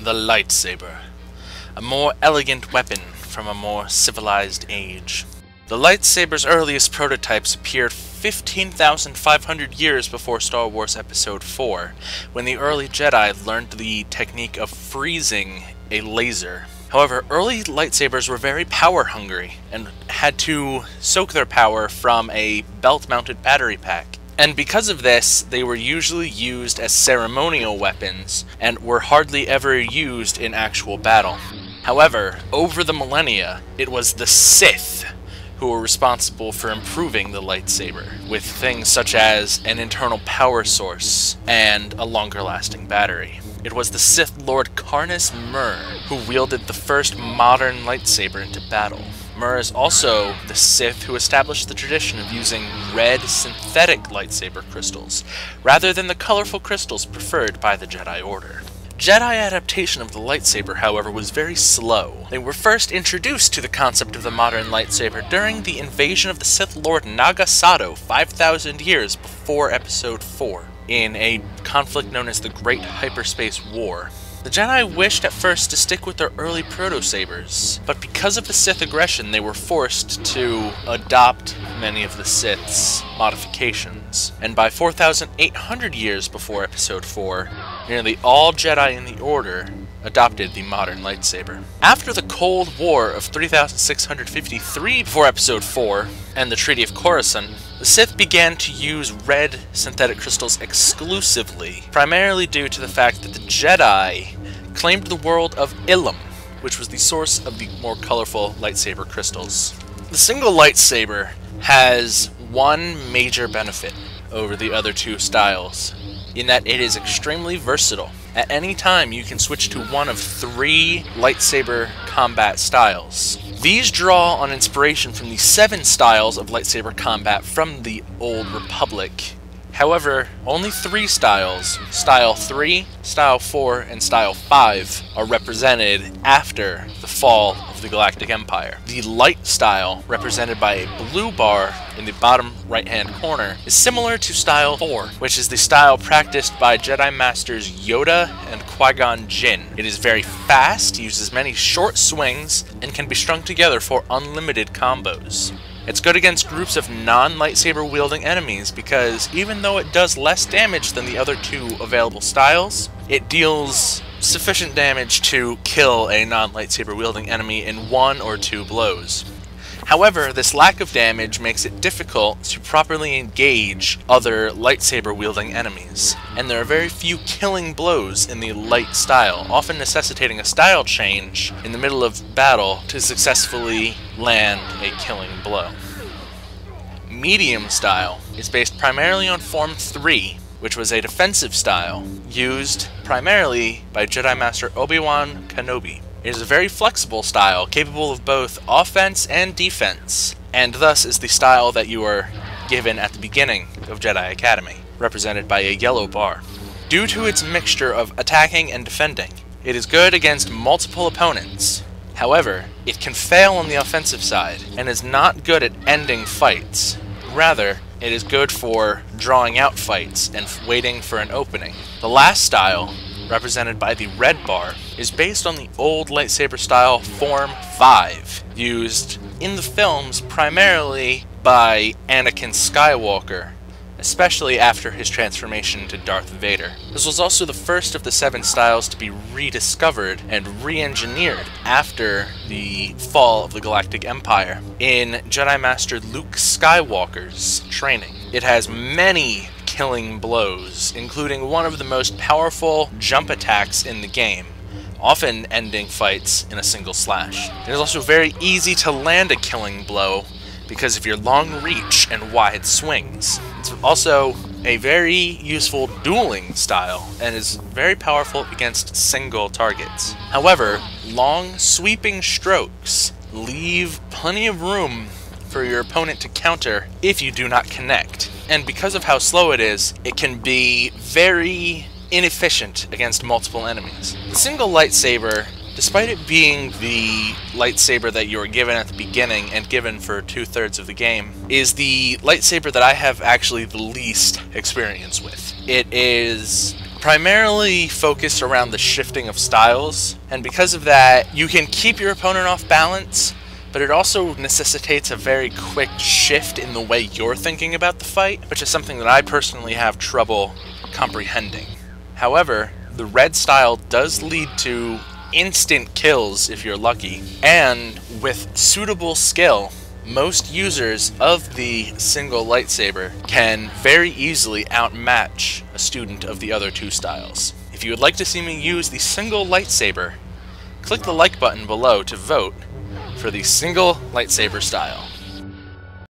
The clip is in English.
The lightsaber. A more elegant weapon from a more civilized age. The lightsaber's earliest prototypes appeared 15,500 years before Star Wars Episode 4, when the early Jedi learned the technique of freezing a laser. However, early lightsabers were very power-hungry, and had to soak their power from a belt-mounted battery pack. And because of this, they were usually used as ceremonial weapons, and were hardly ever used in actual battle. However, over the millennia, it was the Sith who were responsible for improving the lightsaber, with things such as an internal power source and a longer-lasting battery. It was the Sith Lord Karnus Mur who wielded the first modern lightsaber into battle. Mur is also the Sith who established the tradition of using red synthetic lightsaber crystals, rather than the colorful crystals preferred by the Jedi Order. Jedi adaptation of the lightsaber, however, was very slow. They were first introduced to the concept of the modern lightsaber during the invasion of the Sith Lord Nagasado 5,000 years before Episode 4, in a conflict known as the Great Hyperspace War. The Jedi wished at first to stick with their early proto-sabers, but because of the Sith aggression, they were forced to adopt many of the Sith's modifications. And by 4,800 years before Episode 4, nearly all Jedi in the Order adopted the modern lightsaber. After the Cold War of 3,653 before Episode 4, and the Treaty of Coruscant, the Sith began to use red synthetic crystals exclusively, primarily due to the fact that the Jedi claimed the world of Ilum, which was the source of the more colorful lightsaber crystals. The single lightsaber has one major benefit over the other two styles, in that it is extremely versatile. At any time, you can switch to one of 3 lightsaber combat styles. These draw on inspiration from the 7 styles of lightsaber combat from the Old Republic. However, only 3 styles, Style 3, Style 4, and Style 5, are represented after the fall of the Galactic Empire. The light style, represented by a blue bar in the bottom right-hand corner, is similar to Style 4, which is the style practiced by Jedi Masters Yoda and Qui-Gon Jinn. It is very fast, uses many short swings, and can be strung together for unlimited combos. It's good against groups of non-lightsaber wielding enemies because even though it does less damage than the other 2 available styles, it deals sufficient damage to kill a non-lightsaber wielding enemy in 1 or 2 blows. However, this lack of damage makes it difficult to properly engage other lightsaber-wielding enemies, and there are very few killing blows in the light style, often necessitating a style change in the middle of battle to successfully land a killing blow. Medium style is based primarily on Form 3, which was a defensive style, used primarily by Jedi Master Obi-Wan Kenobi. It is a very flexible style, capable of both offense and defense, and thus is the style that you are given at the beginning of Jedi Academy, represented by a yellow bar. Due to its mixture of attacking and defending, it is good against multiple opponents. However, it can fail on the offensive side, and is not good at ending fights. Rather, it is good for drawing out fights and waiting for an opening. The last style, represented by the red bar, is based on the old lightsaber style Form 5, used in the films primarily by Anakin Skywalker, especially after his transformation to Darth Vader. This was also the first of the 7 styles to be rediscovered and re-engineered after the fall of the Galactic Empire in Jedi Master Luke Skywalker's training. It has many killing blows, including one of the most powerful jump attacks in the game, often ending fights in a single slash. It is also very easy to land a killing blow because of your long reach and wide swings. It's also a very useful dueling style and is very powerful against single targets. However, long sweeping strokes leave plenty of room for your opponent to counter if you do not connect. And because of how slow it is, it can be very inefficient against multiple enemies. The single lightsaber, despite it being the lightsaber that you are given at the beginning and given for 2/3 of the game, is the lightsaber that I have actually the least experience with. It is primarily focused around the shifting of styles, and because of that, you can keep your opponent off balance, but it also necessitates a very quick shift in the way you're thinking about the fight, which is something that I personally have trouble comprehending. However, the red style does lead to instant kills if you're lucky, and with suitable skill, most users of the single lightsaber can very easily outmatch a student of the other two styles. If you would like to see me use the single lightsaber, click the like button below to vote for the single lightsaber style.